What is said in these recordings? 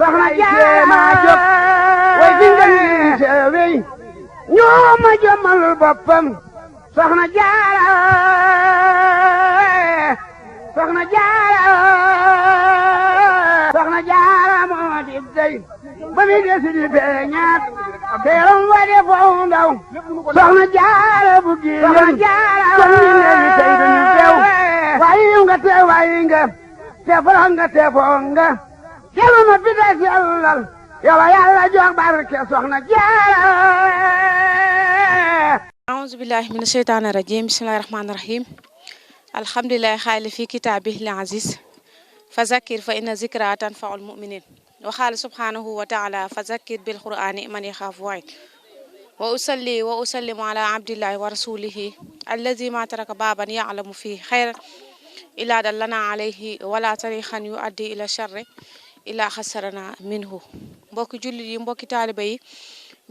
soxna jaara ma jóg way fi ngeen di seewey ñoo ma jëmalul boppam soxna jaara soxna jaara soxna jaara moo di dey ba mi desi di feeñaat teeram wa de foofu ndaw soxna jaara bu giyen soxna jaara kon ni neegi tey duñu teew waayi nga te waayi nga te foro nga te foo nga jelu ma fi des yàllal yow yàlla jox barke soxna jaara أعوذ بالله من الشيطان الرجيم بسم الله الرحمن الرحيم الحمد لله خالي في كتابه العزيز فذكر فإن ذكرى تنفع المؤمنين وقال سبحانه وتعالى فذكر بالقرآن من يخاف وعيد وأصلي وأسلم على عبد الله ورسوله الذي ما ترك بابا يعلم فيه خير إلا دلنا عليه ولا طريقا يؤدي إلى الشر إلا خسرنا منه mbokki jullit yi mbokki taaliba yi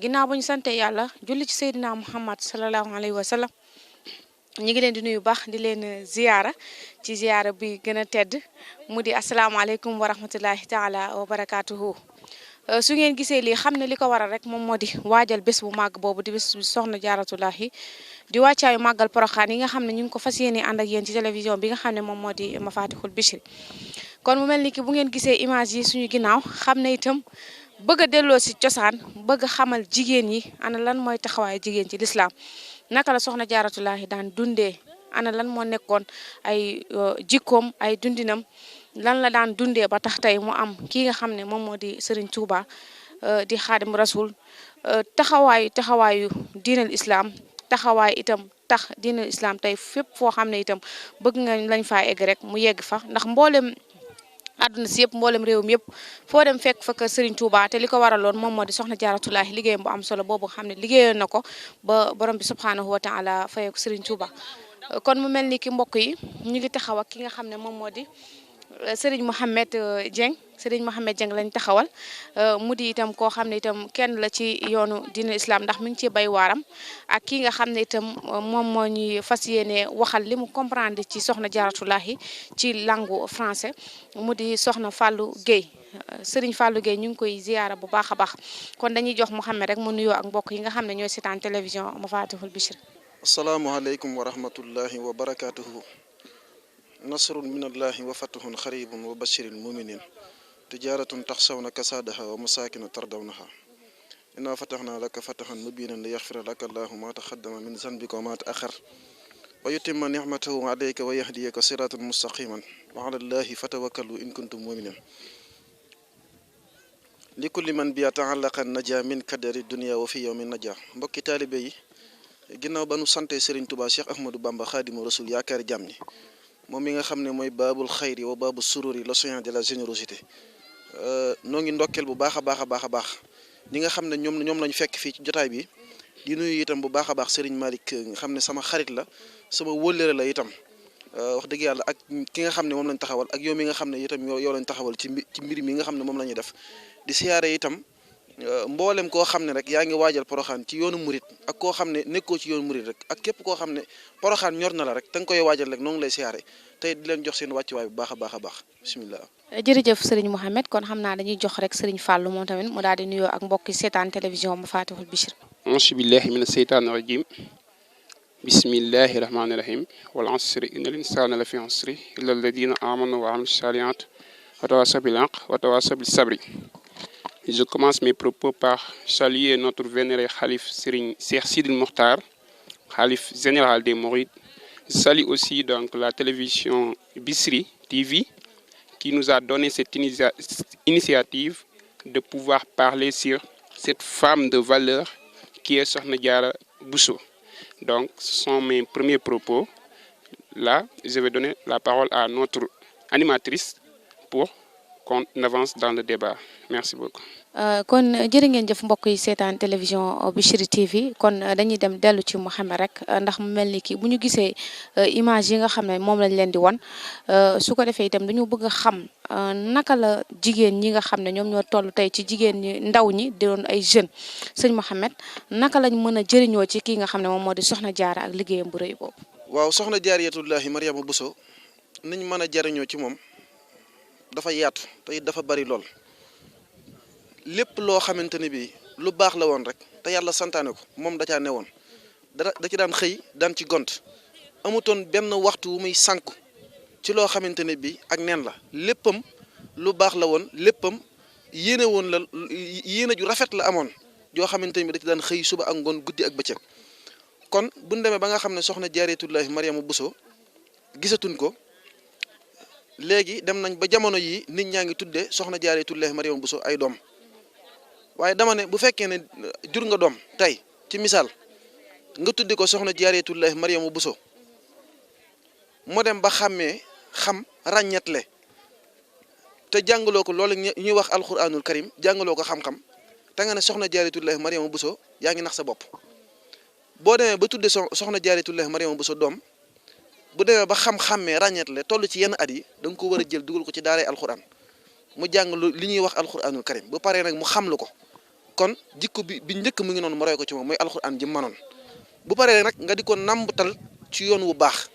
ginnaaw bu ñu sante yàlla julli ci Seydina Muhammad sallallahu alayhi wa sallam ñu ngi leen di nuyu baax di leen ziyaara ci ziyaara bi gën a tedd mu di asalaamaaleykum wa rahmatullahi taala wa barakaatuhu su ngeen gisee lii xam ne li ko waral rek moom moo di waajal bés bu màgg boobu di bés bu soxna jaaratullahi di wàccaayu màggal poroxaan yi nga xam ne ñu ngi ko fas yéene ànd ak yéen ci télévision bi nga xam ne moom moo di Mafatihul Bichri kon mu mel ni ki bu ngeen gisee image yi suñu ginnaaw xam ne itam bëgg a delloo si cosaan bëgg a xamal jigéen yi ana lan mooy taxawaayu jigéen ci lislaam naka la soxna jaaratullahi daan dundee ana lan moo nekkoon ay jikkoom ay dundinam lan la daan dundee ba tax tey mu am kii nga xam ne moom moo di Serigne Touba di xaadim rasul taxawaayu diinal islam taxawaay itam tax diinal islam tey fépp foo xam ne itam bëgg nga lañ faa egg rek mu yegg fa ndax mboolem àdduna si yëpp mboolem réew mi yëpp foo dem fekk fa kër Serigne Touba te li ko waraloon moom moo di soxna jaaratullahi liggéeyam bu am solo boobu xam ne liggéeyoon na ko ba borom bi subhanahu wa taala fayee ko Serigne Touba kon mu mel ni ki mbokk yi ñu ngi taxaw ak ki nga xam ne moom moo di Serigne Mohamed Dieng lañ taxawal mu di itam koo xam ne itam kenn la ci yoonu diine islam ndax mi ngi ci bay waaram ak ki nga xam ne itam moom moo ñuy fas yéene waxal li mu comprendre ci soxna jaaratullahi ci langue français mu di soxna Fallou Gueye Serigne Fallou Gueye ñu ngi koy ziyaara bu baax a baax kon dañuy jox Mohamed rek mu nuyoo ak mbokk yi nga xam ne ñooy seetaan télévision Mafatihul Bichri. asalaamaaleykum wa rahmatullahi wa barakaatuhu. nasrun min allahi wa fatuhun xaribun wa bashiril muminin tijaratun taxsawna kasaadaha wa masakinu tardawnaha inna fataxna laka fataxan mubinan li yaxfira laka allahu ma taxaddama min zanbika wa ma taaxar wa yutimma nicmatahu alayka wa yahdiyaka siratan mustaqiman wa ala allahi fatawakkalu in kuntum muminin li kulli man bi yataallaqa naja min kadari dunia wa fi yawmi naja mbokki taalibe yi ginnaaw ba nu sante Serigne Touba Cheikh Ahmadou Bamba xaadimu rasul yaakaari jàmm ñi moom mi nga xam ne mooy baabul xayri wa baabul sururi l'océan de la générosité noo ngi ndokkeel bu baax a baax ñi nga xam ne ñoom lañu fekk fii ci jotaay bi di nuyu itam bu baax a baax Serigne Malick nga xam ne sama xarit la sama wóllëre la itam wax dëgg yàlla ak ki nga xam ne moom lañ taxawal ak yow mi nga xam ne itam yow lañ taxawal ci mbir mi nga xam ne moom la ñuy def di siyaare itam mboolem koo xam ne rek yaa ngi waajal poroxaan ci yoonu murit ak koo xam ne nekkoo ci yoonu murit rek ak képp koo xam ne poroxaan ñor na la rek te nga koy waajal rek noo ngi lay siyaare tey di leen jox seen wàccuwaay bu baax a baax bisimilah. jërëjëf Serigne Mohamed kon xam naa dañuy jox rek Serigne Fallou moom tamit mu daal di nuyoo ak mbokki seetaan télévision Mafatihul Bichri. auzu billahi mina seytaani rajim bismillahi rahmaani rahim wal asri innal insana la fi asri illa alladina amanu wa amilu salihat wa tawasaw bil haqq wa tawasaw bis sabri. Je commence mes propos par saluer notre vénéré Khalif Serigne Cheikh Sidil Mokhtar, Khalif général des Mourides. Je salue aussi donc la télévision Bichri TV qui nous a donné cette initiative de pouvoir parler sur cette femme de valeur qui est Sokhna Diarra Bousso. Donc ce sont mes premiers propos. Là, je vais donner la parole à notre animatrice pour qu'on avance dans le débat. Merci beaucoup. kon jërë ngeen jëf mbokk yi seetaan télévision Bichri TV kon dañuy dem dellu ci Mouhamed rek ndax mu mel ni ki bu ñu gisee image yi nga xam ne moom lañ leen di won su ko defee itam dañu bëgg a xam naka la jigéen ñi nga xam ne ñoom ñoo toll tey ci jigéen ñi ndaw ñi di doon ay jeunes sëñ Mouhamed naka lañ mën a jëriñoo ci kii nga xam ne moom moo di Soxna Diarra ak liggéeyam bu rëy boobu. waaw Soxna Jaaratullahi Mariama Bousso niñ mën a jëriñoo ci moom dafa yaatu te it dafa bari lool lépp loo xamante ne bii lu baax la woon rek te yàlla santaane ko moom da caa newoon da ci daan xëy daan ci gont amutoon benn waxtu wu muy sànku ci loo xamante ne bii ak neen la léppam lu baax la woon léppam yéene woon la yéene ju rafet la amoon joo xamante ne bii da ci daan xëy suba ak ngoon guddi ak bëccëg kon bu ñu demee ba nga xam ne soxna Jaaratullaahi Mariama Bousso gisatuñ ko léegi dem nañ ba jamono yi nit ñaa ngi tuddee soxna Jaaratullaahi Mariama Bousso ay doom waaye dama ne bu fekkee ne jur nga doom tey ci misaal nga tudde ko soxna Jaaratullaahi Mariama Bousso moo dem ba xàmmee xam ràññetle te jàngaloo ko loolu ñuy wax alquranul karim jàngaloo ko xam-xam te nga ne soxna Jaaratullaahi Mariama Bousso yaa ngi nax sa bopp boo demee ba tudde soxna Jaaratullaahi Mariama Bousso doom bu demee ba xam-xàmmee ràññetle toll ci yenn at yi da nga ko war a jël dugal ko ci daaray alquran mu jàng li ñuy wax alquranul karim bu paree nag mu xamlu ko kon jikko bi njëkk mu ngi noonu mu roy ko ci moom mooy alquran ji manoon bu paree nag nga di ko nambatal ci yoon wu baax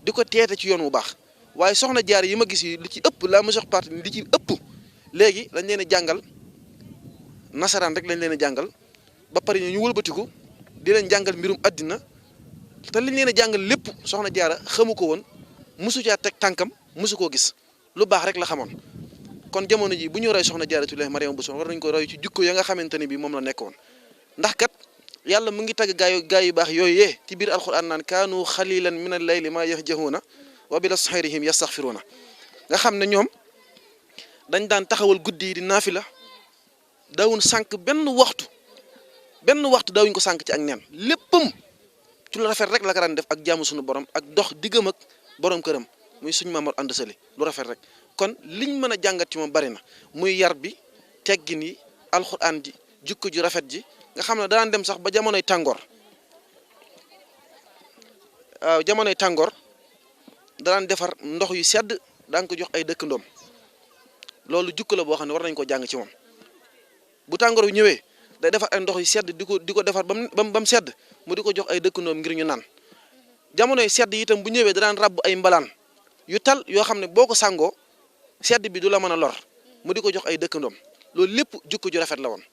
di ko teete ci yoon wu baax waaye soxna jaar yi ma gis yi li ci ëpp la ma sox parti li ci ëpp léegi lañ leen a jàngal nasaraan rek lañ leen a jàngal ba pare ñu wëlbatiku di leen jàngal mbirum àddina te liñ leen a jàngal lépp soxna jaara xamu ko woon mosu caa teg tànkam mosu koo gis lu baax rek la xamoon kon jamono ji bu ñu roy soxna Jaaratullaahi Mariama Bousso war nañ ko roy ci jikko ya nga xamante ne bii moom la nekkoon ndax kat yàlla mu ngi tagg gaa yu baax yooyu yee ci biir alquran naan kaanu xalilan min al layli ma yahjahuuna wa bil asharihim yastaghfiruuna nga xam ne ñoom dañ daan taxawal guddi yi di naafila daawuñ sànq benn waxtu daawuñ ko sànq ci ak neen léppam ci lu rafet rek la ko daan def ak jaamu suñu borom ak dox diggam ak borom këram muy suñu Maam Mor Anta Sali lu rafet rek kon liñ mën a jàngat ci moom bari na muy yar bi teggin yi alxuraan ji jikko ju rafet ji nga xam ne daan dem sax ba jamonoy tàngoor daan defar ndox yu sedd daan ko jox ay dëkkandoom loolu jukko la boo xam ne war nañ ko jàng ci moom bu tàngoor yu ñëwee day defar ay ndox yu sedd di ko defar ba mu sedd mu di ko jox ay dëkkandoom ngir ñu naan jamonoy sedd yi itam bu ñëwee da daan ràbb ay mbalaan yu tal yoo xam ne boo ko sàngoo sedd bi du la mën a lor mu di ko jox ay dëkkandoom loolu lépp jukko ju rafet la woon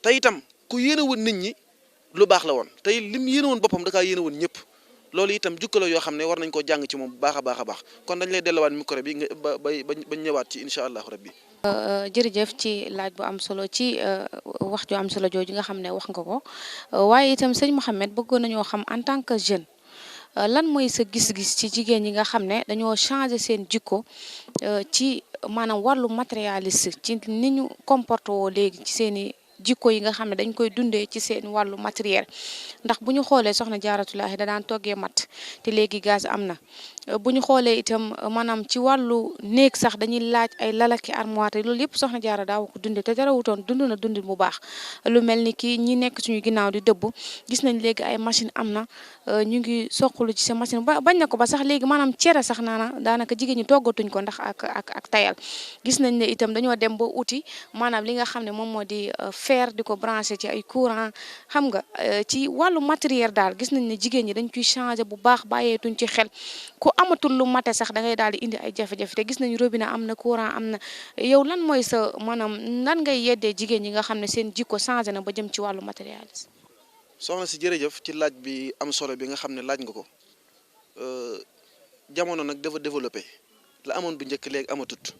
te itam ku yéene woon nit ñi lu baax la woon tey lim yéene woon boppam da kaa yéene woon ñëpp loolu itam jukko la yoo xam ne war nañ koo jàng ci moom bu baax a baax a baax kon dañ lay delluwaat micro bi nga ba ñëwaat ci incha allahu rabbi. jërëjëf ci laaj bu am solo ci wax ju am solo jooju nga xam ne wax nga ko waaye itam sëñ Mouhamed bëggoon nañoo xam en tant que jeune lan mooy sa gis-gis ci jigéen ñi nga xam ne dañoo changer seen jikko ci maanaam wàllu matérialiste ci ni ñu comporté woo léegi ci seen i jikko yi nga xam ne dañ koy dundee ci seen wàllu matériel ndax bu ñu xoolee soxna Jaaratullaahi da daan toggee mat te léegi gaz am na bu ñu xoolee itam maanaam ci wàllu néeg sax dañuy laaj ay lalaki armoire te loolu yëpp soxna Jaara daaw ko dundee te dara wutoon dund na dund bu baax lu mel ni ki ñi nekk suñu ginnaaw di dëbb gis nañ léegi ay machine am na ñu ngi soqalu ci sa machine bañ na ko ba sax léegi maanaam cere sax daanaka jigéen ñi toggatuñ ko ndax ak tayal gis nañ ne itam dañoo dem ba uti maanaam li nga xam ne moom moo di fer di ko branché ci ay courant xam nga ci wàllu matériel daal gis nañ ne jigéen ñi dañ ciy changé bu baax bàyyeetuñ ci xel ku amatul lu mate sax da ngay daal di indi ay jafe-jafe te gis nañu robinet am na courant am na yow lan mooy sa maanaam nan ngay yeddee jigéen ñi nga xam ne seen jikko changé na ba jëm ci wàllu matérialisme. soxna si jërëjëf ci laaj bi am solo bi nga xam ne laaj nga ko jamono nag dafa développé la amoon bu njëkk léegi amatut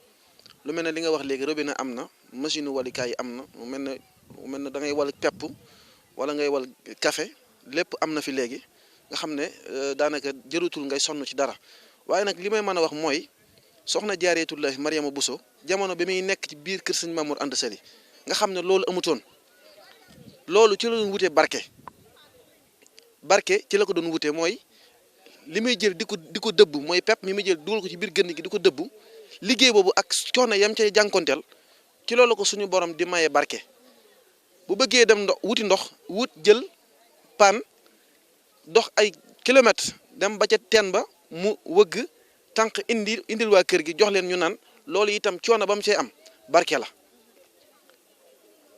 lu mel ne li nga wax léegi robinet am na machine walikaay yi am na mu mel ne da ngay wal pepp wala ngay wal café lépp am na fi léegi nga xam ne daanaka jërutul ngay sonn ci dara waaye nag li may mën a wax mooy soxna Jaaratullaahi Mariama Bousso jamono bi muy nekk ci biir kër sëñ Maam Mor Anta Sali nga xam ne loolu amutoon loolu ci la doon wutee barke ci la ko doon wutee mooy li muy jël di ko dëbb mooy pepp mi muy jël dugal ko ci biir gën gi di ko dëbb liggéey boobu ak coono yam cay jànkonteel ci loolu ko suñu borom di maye barke bu bëggee dem wuti ndox jël paan dox ay kilomètres dem ba ca teen ba mu wëgg tànk indil waa kër gi jox leen ñu naan loolu itam coono ba mu cay am barke la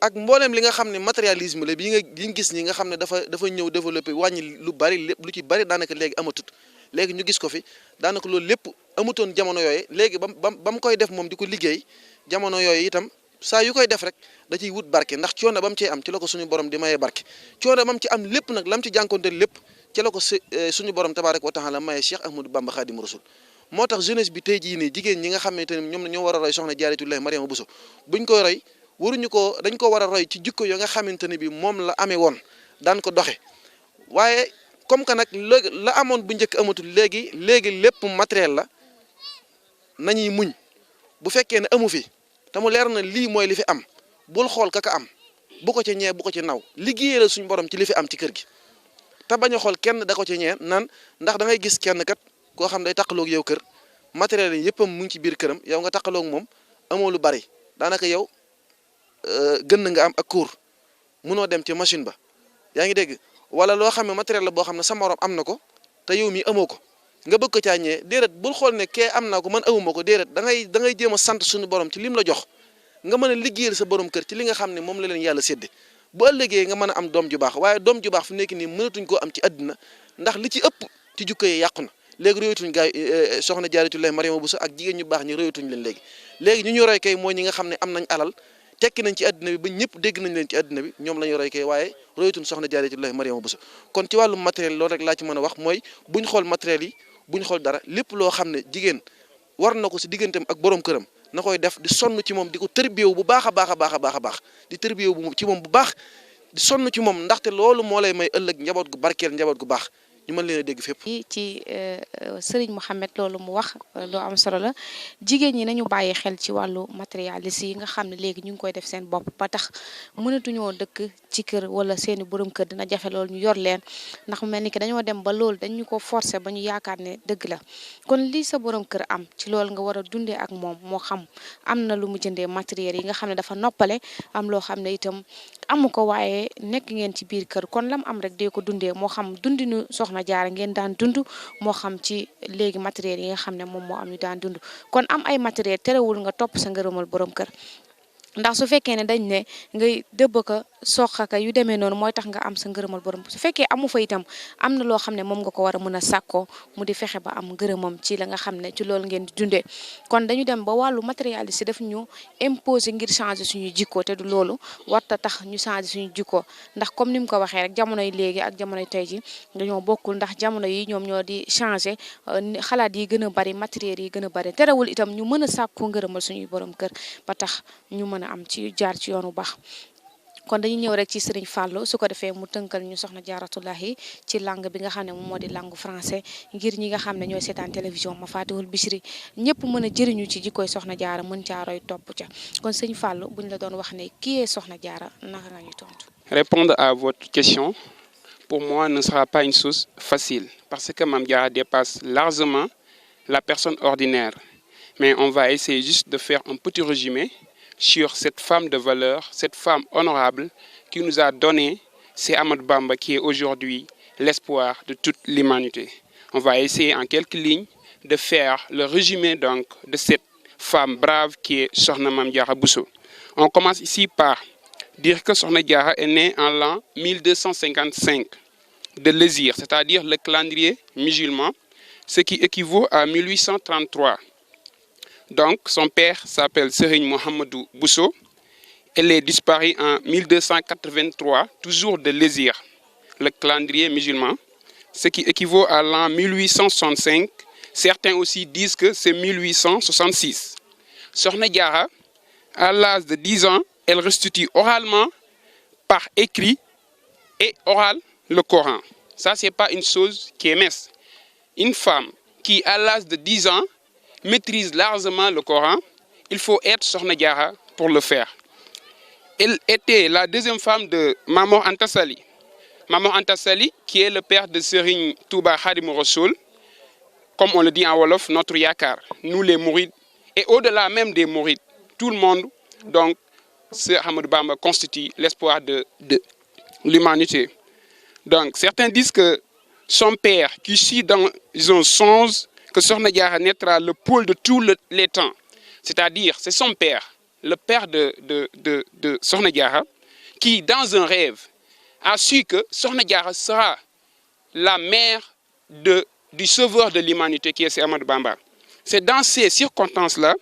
ak mbooleem li nga xam ne matérialisme la yi nga gis ñi nga xam ne dafa ñëw développé wàññi lu bari lépp lu ci bari daanaka léegi amatut léegi ñu gis ko fi daanaka loolu lépp amutoon jamono yooyu léegi ba mu koy def moom di ko liggéey jamono yooyu itam saa yu koy def rek da ciy wut barke ndax coono ba mu cee am ci la ko suñu borom di mayee barke coono ba mu ci am lépp nag lam ci jànkonteel lépp ci la ko suñu borom tabaaraka wa taala mayee Cheikh Ahmadou Bamba Xaadimu Rasul moo tax jeunesse bi tey jii nii jigéen ñi nga xamante ne ñoom ñoo war a roy soxna Jaaratullaahi Mariama Bousso buñ koy roy waruñu ko dañ ko war a roy ci jikko yo nga xamante ne bi moom la amee woon daan ko doxe waaye comme que nag la amoon bu njëkk amatul léegi lépp matériel la nañuy muñ bu fekkee ne amu fi te mu leer na lii mooy li fi am bul xool kaka am bu ko ci ñee bu ko ci naw liggéeyal suñu borom ci li fi am ci kër gi te bañ a xool kenn da ko ci ñee naan ndax da ngay gis kenn kat koo xam day taqaloog yow kër matériel yi yëppam mu ngi ci biir këram yow nga taqaloog moom amoo lu bari daanaka yow gën nga am ak cour munoo dem ci machine ba yaa ngi dégg wala loo xam ne matériel la boo xam ne sa morom am na ko te yow mi amoo ko nga bëgg ko caa ñee déedéet bul xool ne kee am naa ko man awuma ko déedéet da ngay jéem a sant suñu borom ci lim la jox nga mën a liggéeyal sa borom kër ci li nga xam ne moom la leen yàlla sédde bu ëllëgee nga mën a am doom ju baax waaye doom ju baax fu nekk nii mënatuñ koo am ci àddina ndax li ci ëpp ci jukko yi yàqu na léegi royatuñ gaay soxna Jaaratullaahi Mariama Bousso ak jigéen ñu baax ñi royatuñ leen léegi ñu ñu roy kay mooy ñi nga xam ne am nañ alal tekki nañ ci àddina bi ba ñëpp dégg nañ leen ci àddina bi ñoom la ñu roy kay waaye royatuñ soxna Jaaratullaahi Mariama Bousso kon ci wàllum matériel loolu rek laa ci mën a wax mooy buñ xool matériel yi buñ xool dara lépp loo xam ne jigéen war na ko si digganteem ak borom këram na koy def di sonn ci moom di ko tërbiyewu bu baax a baax a baax a baax a baax di tërbiyewu ci moom bu baax di sonn ci moom ndaxte loolu moo lay may ëllëg njaboot gu barkeel njaboot gu baax ñu mën leen a dégg fépp. ci Serigne Mohamed loolu mu wax loo am solo la jigéen ñi nañu bàyyi xel ci wàllu matérialiste yi nga xam ne léegi ñu ngi koy def seen bopp ba tax mënatuñoo dëkk ci kër wala seeni borom kër dina jafe loolu ñu yor leen ndax mu mel ni que dañoo dem ba loolu dañu ko forcer ba ñu yaakaar ne dëgg la kon lii sa borom kër am ci loolu nga war a dundee ak moom moo xam am na lu mu jëndee matériel yi nga xam ne dafa noppale am loo xam ne itam amu ko waaye nekk ngeen ci biir kër kon lam am rek dee ko dundee moo xam dundinu soxna Jaara ngeen daan dund moo xam ci léegi matériel yi nga xam ne moom moo am ñu daan dund kon am ay matériel terewul nga topp sa ngërëmal borom kër ndax su fekkee ne dañ ne ngay dëbb ko soqaka yu demee noonu mooy tax nga am sa ngërëmal borom su fekkee amu fa itam am na loo xam ne moom nga ko war a mën a sàkkoo mu di fexe ba am ngërëmam ci la nga xam ne ci loolu ngeen di dundee kon dañu dem ba wàllu matérialiste daf ñu imposer ngir changer suñu jikko te du loolu warta tax ñu changer suñu jikko ndax comme ni mu ko waxee rek jamono yi léegi ak jamono yi tey ji dañoo bokkul ndax jamono yi ñoom ñoo di changer xalaat yi gën a bari matériel yi gën a bari terewul itam ñu mën a sàkku ngërëmal suñuy borom kër ba tax ñu mën a am ci jaar ci yoonu baax kon dañuy ñëw rek ci Serigne Fallou su ko defee mu tënkal ñu soxna Jaaratullaahi ci langue bi nga xam ne moom moo di langue français ngir ñi nga xam ne ñooy seetaan télévision Mafatihul Bichri ñëpp mën a jëriñu ci jikkoy soxna Jaara mën caa roy topp ca kon Serigne Fallou buñ la doon wax ne qui est soxna Jaara naka nga ñu tontu. Répondre à votre question pour moi ne sera pas une chose facile parce que Mame Diarra dépasse largement la personne ordinaire mais on va essayer juste de faire un petit résumé sur cette femme de valeur, cette femme honorable qui nous a donné, c'est Ahmadou Bamba qui est aujourd'hui l'espoir de toute l'humanité. On va essayer en quelques lignes de faire le résumé donc de cette femme brave qui est Sokhna Mame Diarra Bousso. On commence ici par dire que Sokhna Diarra est née en l'an 1255 de l'Hégire, c'est-à-dire le calendrier musulman, ce qui équivaut à 1833. Donc, son père s'appelle Serigne Mohamedou Bousso. Elle est disparue en 1283, toujours de l'Hégire, le calendrier musulman, ce qui équivaut à l'an 1865. Certains aussi disent que c'est 1866. Sokhna Diarra, à l'âge de 10 ans, elle restitue oralement, par écrit et oral, le Coran. Ça, ce n'est pas une chose qui est mince. Une femme qui, à l'âge de 10 ans, maîtrise largement le Coran, il faut être Sokhna Diarra pour le faire. Elle était la deuxième femme de Mame Mor Anta Sali. Mame Mor Anta Sali, qui est le père de Serigne Touba Khadimou Rassoul, comme on le dit en Wolof, notre Yakar, nous les Mourides, et au-delà même des Mourides, tout le monde, donc, ce Ahmadou Bamba constitue l'espoir de l'humanité. Donc, certains disent que son père, qui suit dans un songe, que Sokhna Diarra naîtra le pôle de tous les temps. C'est-à-dire, c'est son père, le père de Sokhna Diarra, qui, dans un rêve, a su que Sokhna Diarra sera la mère du sauveur de l'humanité, qui est Ahmadou Bamba. C'est dans ces circonstances-là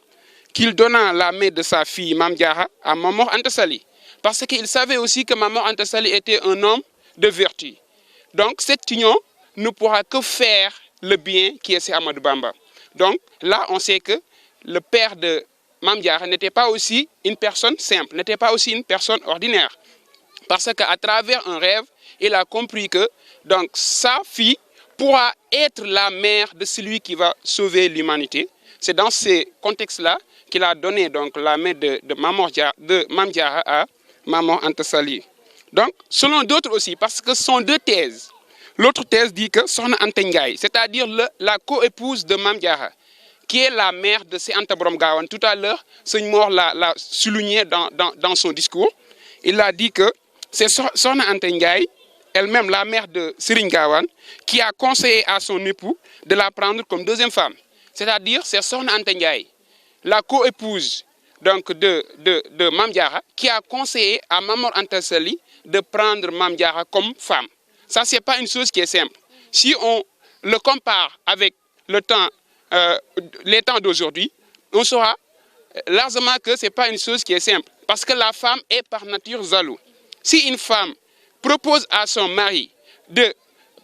qu'il donna la main de sa fille Mame Diarra à Mame Mor Anta Sali. Parce qu'il savait aussi que Mame Mor Anta Sali était un homme de vertu. Donc cette union ne pourra que faire le bien qui est Cheikh Ahmadou Bamba. Donc là, on sait que le père de Mame Diarra n'était pas aussi une personne simple, n'était pas aussi une personne ordinaire. Parce qu'à travers un rêve, il a compris que donc, sa fille pourra être la mère de celui qui va sauver l'humanité. C'est dans ce contexte-là qu'il a donné donc, la main de Mame Diarra à Mame Mor Anta Sali. Donc, selon d'autres aussi, parce que ce sont deux thèses. L'autre thèse dit que Sokhna Anta Ndiaye, c'est-à-dire la coépouse de Mame Diarra, qui est la mère de Cheikh Anta Borom Gawane. Tout à l'heure, Seigne Mor l'a souligné dans son discours. Il a dit que c'est Sokhna Anta Ndiaye, elle-même la mère de Serigne Gawane, qui a conseillé à son époux de la prendre comme deuxième femme. C'est-à-dire, c'est Sokhna Anta Ndiaye, la coépouse donc de Mame Diarra, qui a conseillé à Mame Mor Anta Sali de prendre Mame Diarra comme femme. Ça, ce n'est pas une chose qui est simple. Si on le compare avec les temps d'aujourd'hui, on saura largement que ce n'est pas une chose qui est simple. Parce que la femme est par nature jaloux. Si une femme propose à son mari de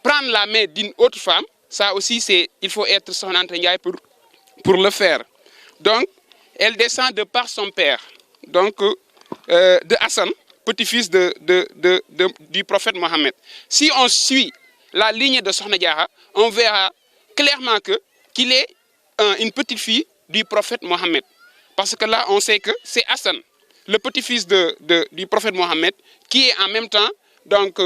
prendre la main d'une autre femme, ça aussi, il faut être Sokhna Anta Ndiaye pour le faire. Donc, elle descend de par son père, donc de Hassan, petit-fils du prophète Mohammed. Si on suit la ligne de Sokhna Diarra, on verra clairement qu'il est une petite fille du prophète Mohammed. Parce que là, on sait que c'est Hassan, le petit-fils du prophète Mohammed, qui est en même temps, donc,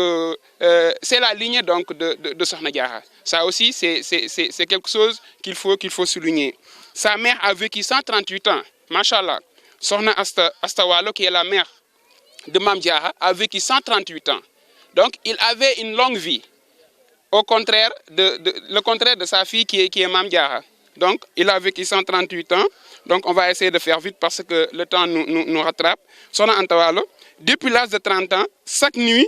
c'est la ligne donc, de Sokhna Diarra. Ça aussi, c'est quelque chose qu'il faut souligner. Sa mère a vécu 138 ans, machallah. Sokhna Asta Walo, qui est la mère de Mame Diarra, a vécu 138 ans. Donc, il avait une longue vie. Au contraire le contraire de sa fille qui est Mame Diarra. Donc, il a vécu 138 ans. Donc, on va essayer de faire vite parce que le temps nous rattrape. Sokhna Anta Walo, depuis l'âge de 30 ans, chaque nuit,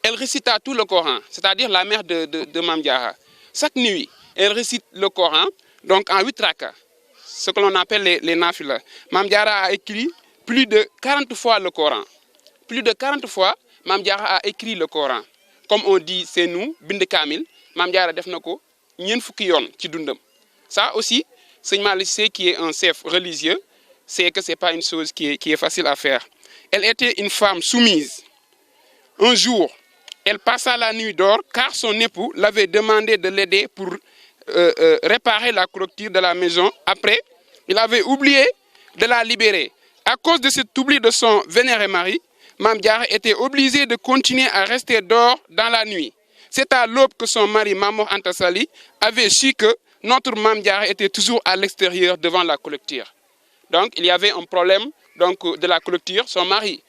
elle récita tout le Coran, c'est-à-dire la mère de Mame Diarra. Chaque nuit, elle récite le Coran, donc en 8 rakas, ce que l'on appelle les nafila. Mame Diarra a écrit plus de 40 fois le Coran. Plus de 40 fois, Mame Diarra a écrit le Coran. Comme on dit, c'est nous, Bind Kamil, Mame Diarra def nako ñen fukki yoon ci dundam. Ça aussi, Seigne Malick Sy, qui est un chef religieux, c'est que ce n'est pas une chose qui est facile à faire. Elle était une femme soumise. Un jour, elle passa la nuit dehors car son époux l'avait demandé de l'aider pour réparer la clôture de la maison. Après, il avait oublié de la libérer. À cause de cet oubli de son vénéré mari, Mame Diarra était obligée de continuer à rester dehors dans la nuit. C'est à l'aube que son mari, Mame Mor Anta Sali, avait su que notre Mame Diarra était toujours à l'extérieur devant la clôture. Donc, il y avait un problème donc, de la clôture. Son mari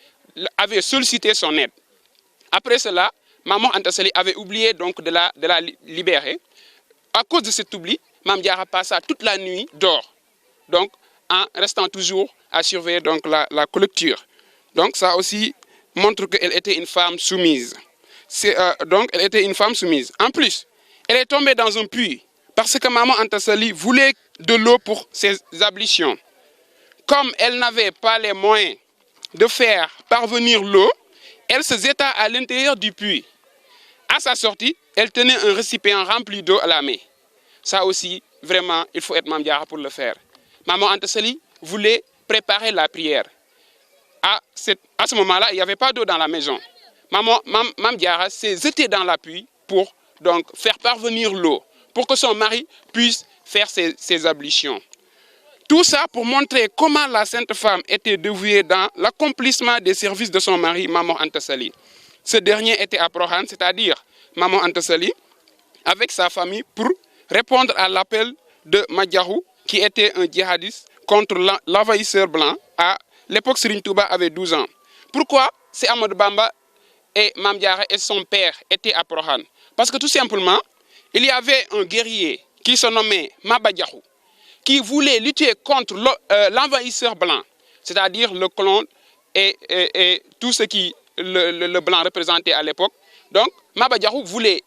avait sollicité son aide. Après cela, Mame Mor Anta Sali avait oublié donc, de la libérer. À cause de cet oubli, Mame Diarra passa toute la nuit dehors. Donc, en restant toujours à surveiller donc, la clôture. Donc, ça aussi montre qu'elle était une femme soumise. Donc, elle était une femme soumise. En plus, elle est tombée dans un puits parce que Mame Mor Anta Sali voulait de l'eau pour ses ablutions. Comme elle n'avait pas les moyens de faire parvenir l'eau, elle se jeta à l'intérieur du puits. À sa sortie, elle tenait un récipient rempli d'eau à la main. Ça aussi, vraiment, il faut être Mame Diarra pour le faire. Mame Mor Anta Sali voulait préparer la prière. À ce moment-là, il n'y avait pas d'eau dans la maison. Mame Diarra s'est jetée dans la pluie pour donc, faire parvenir l'eau, pour que son mari puisse faire ses ablutions. Tout ça pour montrer comment la sainte femme était dévouée dans l'accomplissement des services de son mari, Mame Mor Anta Sali. Ce dernier était à Prohan, c'est-à-dire Mame Mor Anta Sali, avec sa famille pour répondre à l'appel de Madiarou, qui était un djihadiste contre l'envahisseur blanc. À l'époque, Serigne Touba avait 12 ans. Pourquoi c'est Ahmadou Bamba et Mame Diarra et son père étaient à Prohan? Parce que tout simplement, il y avait un guerrier qui se nommait Maba Diakhou, qui voulait lutter contre l'envahisseur blanc, c'est-à-dire le colon et tout ce qui le blanc représentait à l'époque. Donc, Maba Diakhou voulait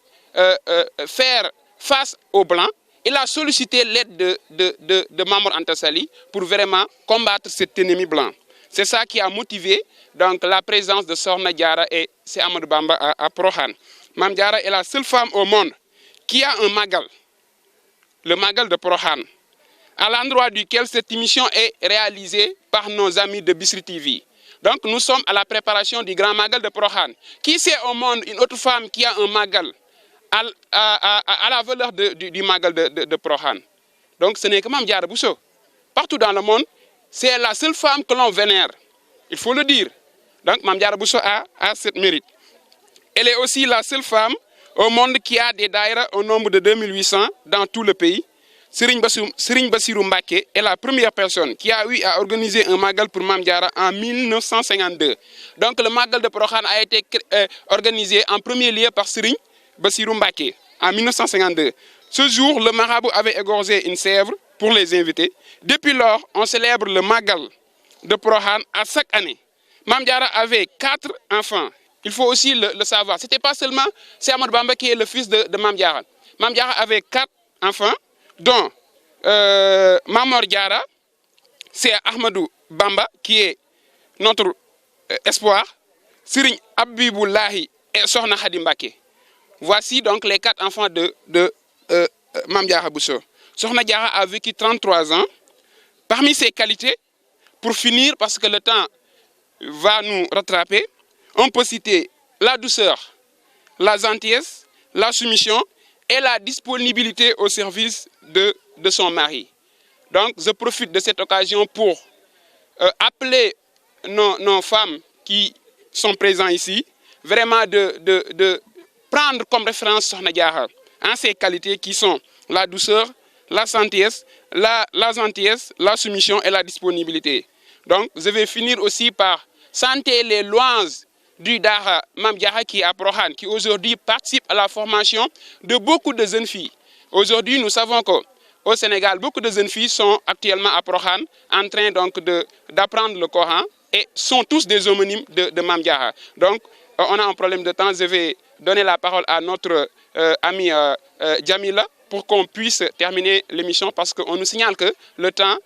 faire face aux blancs il a sollicité l'aide de Mame Mor Anta Sali pour vraiment combattre cet ennemi blanc. C'est ça qui a motivé donc, la présence de Sokhna Diarra et Cheikh Ahmadou Bamba à Prokhane. Mame Diarra est la seule femme au monde qui a un magal, le magal de Prokhane, à l'endroit duquel cette émission est réalisée par nos amis de Bichri TV. Donc nous sommes à la préparation du grand magal de Prokhane. Qui c'est au monde une autre femme qui a un magal à la valeur du magal de Prokhane? Donc ce n'est que Mame Diarra Bousso. Partout dans le monde, c'est la seule femme que l'on vénère. Il faut le dire. Donc Mame Diarra Bousso a cette mérite. Elle est aussi la seule femme au monde qui a des daïras au nombre de 2800 dans tout le pays. Serigne Bassirou Mbacké est la première personne qui a eu à organiser un magal pour Mame Diarra en 1952. Donc le magal de Prokhane a été organisé en premier lieu par Serigne Bassirou Mbacké en 1952. Ce jour, le marabout avait égorgé une sèvre pour les invités. Depuis lors, on célèbre le magal de Prokhane à chaque année. Mame Diarra avait 4 enfants. Il faut aussi le savoir. Ce n'était pas seulement Cheikh Ahmadou Bamba qui est le fils de Mame Diarra. Mame Diarra avait 4 enfants, dont Mame Mor Diarra, Cheikh Ahmadou Bamba, qui est notre espoir, Serigne Abiboulahi et Sokhna Khady Mbacké. Voici donc les 4 enfants de Mame Diarra Bousso. Sokhna Diarra a vécu 33 ans. Parmi ses qualités, pour finir, parce que le temps va nous rattraper, on peut citer la douceur, la gentillesse, la soumission et la disponibilité au service de son mari. Donc, je profite de cette occasion pour appeler nos femmes qui sont présentes ici, vraiment de prendre comme référence Sokhna Diarra en ces qualités qui sont la douceur, la gentillesse, la soumission et la disponibilité. Donc, je vais finir aussi par chanter les louanges du Dara Mame Diarra qui est à Prokhane, qui aujourd'hui participe à la formation de beaucoup de jeunes filles. Aujourd'hui, nous savons qu'au Sénégal, beaucoup de jeunes filles sont actuellement à Prokhane en train donc d'apprendre le Coran et sont tous des homonymes de Mame Diarra. Donc, on a un problème de temps. Je vais donner la parole à notre amie Djamila pour qu'on puisse terminer l'émission parce qu'on nous signale que le temps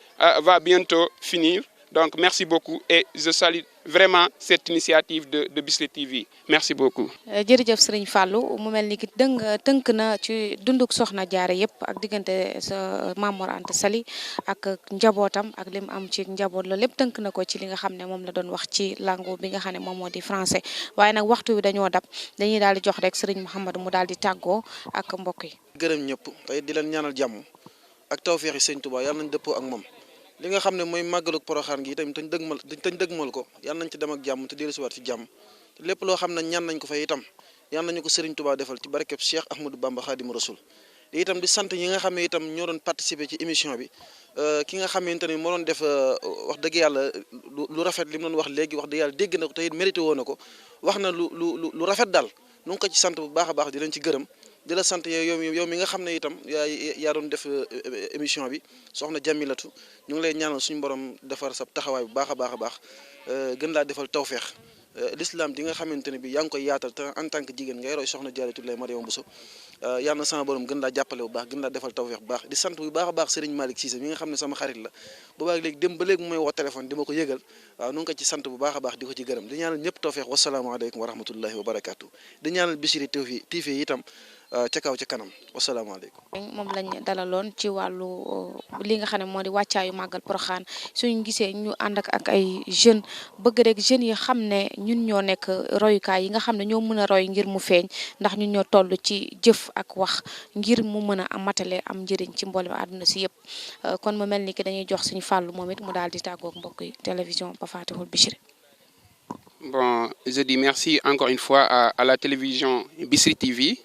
va bientôt finir. Donc, merci beaucoup et je salue vraiment cette initiative de Bichri TV. Merci beaucoup. jërëjëf Serigne Fallou mu mel ni ki tënk na ci dunduk Sokhna Diarra yëpp ak diggante sa Mame Mor Anta Sali ak njabootam ak lim am ci njaboot la lépp tënk na ko ci li nga xam ne moom la doon wax ci langue bi nga xam ne moom moo di français waaye nag waxtu wi dañoo dab dañuy daal di jox rek Serigne Mouhamadou mu daal di tàggoo ak mbokk yi. gërëm ñëpp tey di leen ñaanal jàmm ak tawfeexi Sëñ Tuubaa yàlla nañ dëppoo ak moom. li nga xam ne mooy màggalug Porokhane gi itam tañ dëgmal ko yàlla nañ ci dem ak jàmm te dellusiwaat ci jàmm te lépp loo xam ne ñaan nañ ko fay itam yàlla nañu ko Serigne Touba defal ci barkeb Cheikh Ahmadou Bamba Khadimu Rasul itam di sant ñi nga xam ne itam ñoo doon participer ci émission bi ki nga xamante ni moo doon def wax dëgg yàlla lu rafet li mu doon wax léegi wax dëgg yàlla dégg na ko te it mérité woo na ko wax na lu rafet daal nu ngi ko ci sant bu baax a baax di leen ci gërëm di la sant yow mi nga xam ne itam yaa doon def émission bi soxna Jamilatu ñu ngi lay ñaanal suñu borom defar sa taxawaay bu baax a baax gën laa defal tawfeex l'islam di nga xamante ne bi yaa ngi koy yaatal te en tant que jigéen ngay roy soxna Jaaratullaahi Mariama Bousso yàlla na sama borom gën laa jàppale bu baax gën laa defal tawfeex bu baax di sant bu baax a baax Serigne Malick Cissé mi nga xam ne sama xarit la boobaag léegi dem ba léegi mu may woo téléphone di ma ko yëgal waaw nu ngi ko ci sant bu baax a baax di ko ci gërëm di ñaanal ñëpp tawfeex wasalaamaaleykum wa rahmatullahi wa barakaatu di ñaanal Bichri TV itam ca kaw ca kanam wasalaamaaleykum. moom lañ dalaloon ci wàllu li nga xam ne moo di wàccaayu màggal Porokhane suñu gisee ñu ànd ak ay jeunes bëgg rek jeunes yi xam ne ñun ñoo nekk royukaay yi nga xam ne ñoo mën a roy ngir mu feeñ ndax ñun ñoo toll ci jëf ak wax ngir mu mën a matale am njëriñ ci mboolem àdduna si yëpp kon mu mel ni ki dañuy jox suñu fàllu moom it mu daal di tàggoog mbokk yi télévision Mafatihul Bichri. Bon, je dis merci encore une fois à la télévision Bichri TV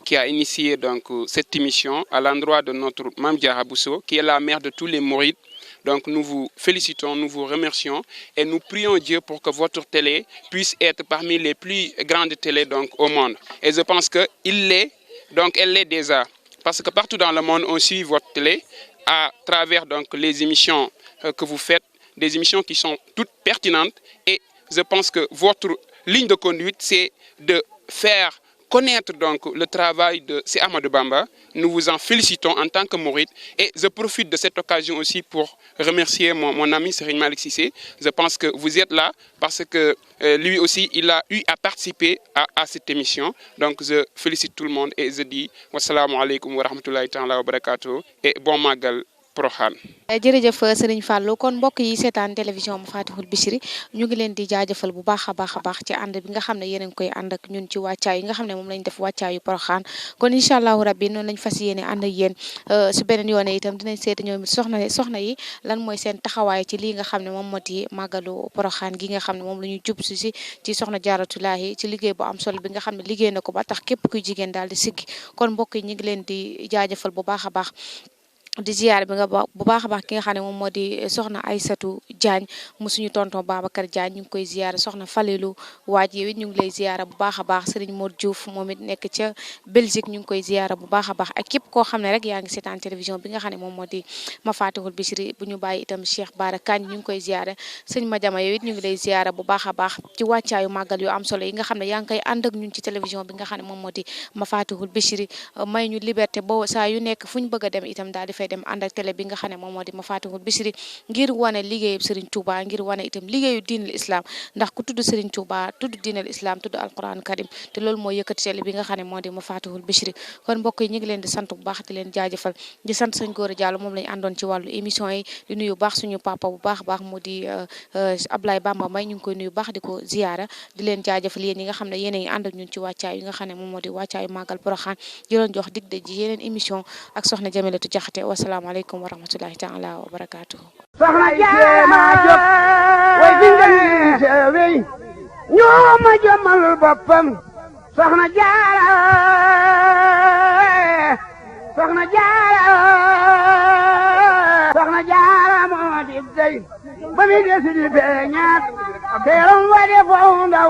qui a initié donc cette émission à l'endroit de notre Mame Diarra Bousso, qui est la mère de tous les mourides. Donc nous vous félicitons, nous vous remercions et nous prions Dieu pour que votre télé puisse être parmi les plus grandes télés donc au monde. Et je pense qu'elle l'est déjà. Parce que partout dans le monde, on suit votre télé à travers donc les émissions que vous faites, des émissions qui sont toutes pertinentes. Et je pense que votre ligne de conduite, c'est de faire connaître donc le travail de Cheikh Ahmadou Bamba. Nous vous en félicitons en tant que mouride et je profite de cette occasion aussi pour remercier mon ami Serigne Malick Cissé. Je pense que vous êtes là parce que lui aussi il a eu à participer à cette émission. Donc je félicite tout le monde et je dis wassalamu alaikum wa rahmatullahi ta'ala wa barakatuh et bon magal Porokhane. jërëjëf Serigne Fallou kon mbokk yi seetaan télévision Mafatihul Bichri ñu ngi leen di jaajëfal bu baax a baax ci ànd bi nga xam ne yéen a ngi koy ànd ak ñun ci wàccaay yi nga xam ne moom lañ def wàccaayu Porokhane kon incha allahu rabbi noonu lañ fas yéene ànd ak yéen si beneen yoone itam dinañ seeti ñoom soxna yi lan mooy seen taxawaay ci lii nga xam ne moom moo di màggalu Porokhane gi nga xam ne moom la ñu jub si ci soxna Jaaratulaahi ci liggéey bu am solo bi nga xam ne liggéey na ko ba tax képp kuy jigéen daal di siggi kon mbokk yi ñu ngi leen di jaajëfal bu baax a baax di ziar bi nga bu baax a baax ki nga xam ne moom moo di soxna Aysatu Diagne mu suñu tonton Babacar Diagne ñu ngi koy ziar soxna Falelu waaj yi ñu ngi lay ziar bu baax a baax Serigne Modou Diouf moom it nekk ca Belgique ñu ngi koy ziar bu baax a baax ak képp koo xam ne rek yaa ngi seetaan télévision bi nga xam ne moom moo di Mafatihul Bichri bu ñu bàyyi itam Cheikh Bara Kagne ñu ngi koy ziar sëñ Madiama yow it ñu ngi lay ziar bu baax a baax ci wàccaayu màggal yu am solo yi nga xam ne yaa ngi koy ànd ak ñun ci télévision bi nga xam ne moom moo di Mafatihul Bichri may ñu liberté bo saa yu nekk fu ñu bëgg a dem itam daal di fay dem ànd ak télé bi nga xam ne moom moo di Mafatihul Bichri ngir wane liggéeyu Serigne Touba ngir wane itam liggéeyu diinal islam ndax ku tudd Serigne Touba tudd diinal islam tudd alquran karim te loolu mooy yëkkati télé bi nga xam ne moo di Mafatihul Bichri kon mbokk yi ñu ngi leen di sant bu baax di leen jaajëfal di sant sëñ Gora Diallo moom lañu àndoon ci wàllu émission yi di nuyu baax suñu papa bu baax baax mu di Ablaye Bamba Mbaye ñu ngi koy nuyu baax di ko ziyaara di leen jaajëfal yéen yi nga xam ne yéen a ngi ànd ak ñun ci wàccaay yi nga xam ne moom moo di wàccaayu màggal Porokhane di leen jox dig daje yeneen émission ak soxna Jamilatu Jaxate wasalaamaaleykum wa rahmatullahi taala wa barakatuhu soxna Jaara jóg way fi nga ni seewey ñoo ma jëmal boppam soxna Jaara moo di dey ba mi desi di feeñaat teeram wa de foo ndaw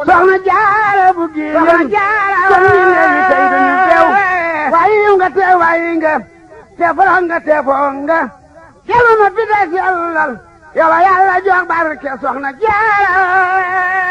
soxna Jaara bu giyen kon ni leegi tey duñu teew waayi nga te foro nga te foo nga jelu ma fi des yàllal yow yàlla jox barke soxna Jaara